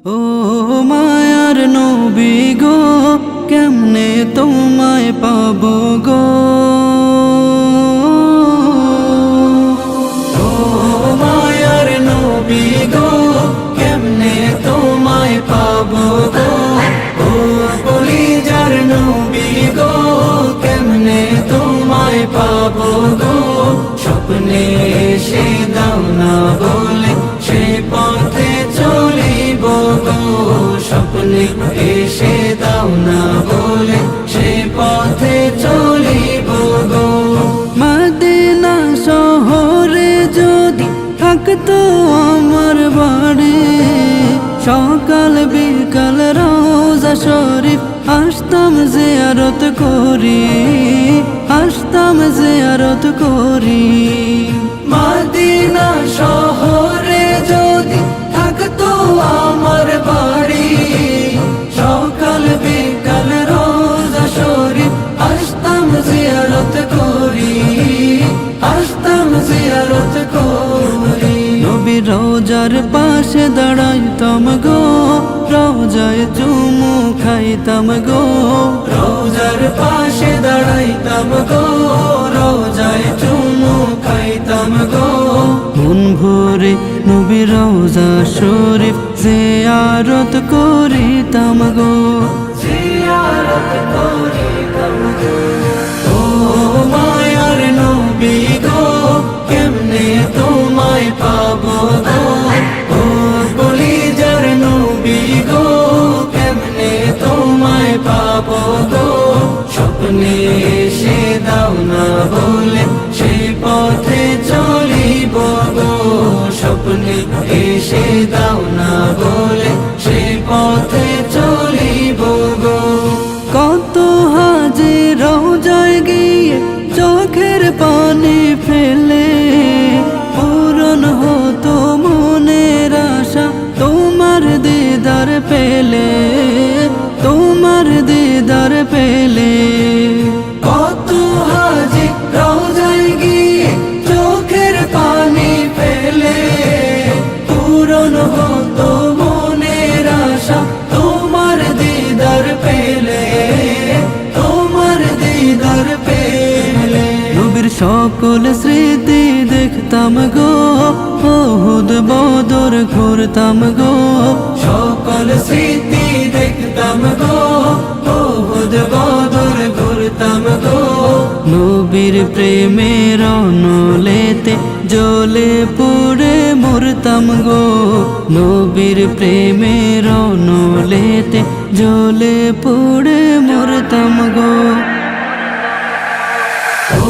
ও মায়ার নবী গো, কেমনে তোমায় পাবো গো। ও মায়ার নবী গো, কেমনে তোমায় পাবো গো। ও কলিজার নবী গো, কেমনে তোমায় পাবো গো। স্বপ্নে এসে দাও না বলে সে পথে চলিব গো। স্বপ্নে এসে দাও না বলে সে পথে চলিব গো। মদিনা শহরে যদি থাকতো আমার বাড়ি, সকাল বিকাল রোজা শরীফ আসতাম জিয়ারত করি, আসতাম জিয়ারত করি। মদিনা শহরে যদি থাকতো আমার বাড়ি, সকাল বিকাল রোজা শরীফ আসতাম জিয়ারত করি, আসতাম জিয়ারত করি। নবী রোজার পাশে দাঁড়াইতাম গো, রোজায় চুমু খাইতাম গো। রোজার পাশে দাঁড়াইতাম গো, রোজায় চুমু খাইতাম গো। মন ভরে নবী রোজা শরীফ জিয়ারত করিতাম গো, জিয়ারত করিতাম গো। ও মায়ার নবী গো, কেমনে তোমায় পাবো গো। ও কলিজার নবী গো, কেমনে তোমায় পাবো গো। স্বপ্নে এসে দাও না বলে সে পথে চলিব গো। স্বপ্নে এসে দাও না বলে সে পথে চলিব গো। কত হাজি রোজায় গিয়ে চোখের পানি ফেলে, পূরণ হতো মনের আশা তোমার দিদার পেলে, তোমার দিদার পেলে। কত হাজি রোজায় গিয়ে চোখের পানি ফেলে, পূরণ হতো মনের আশা তোমার দিদার পেলে, তোমার দিদার পেলে। নবীর সকল স্মৃতি দেখতাম গো, উহুদ বদর ঘুরতাম গো। সকল স্মৃতি দেখতাম গো, উহুদ বদর ঘুরতাম গো। নবীর প্রেমের অনলেতে জ্বলে পুড়ে মরতাম গো। নবীর প্রেমের অনলেতে জ্বলে পুড়ে মরতাম গো। ও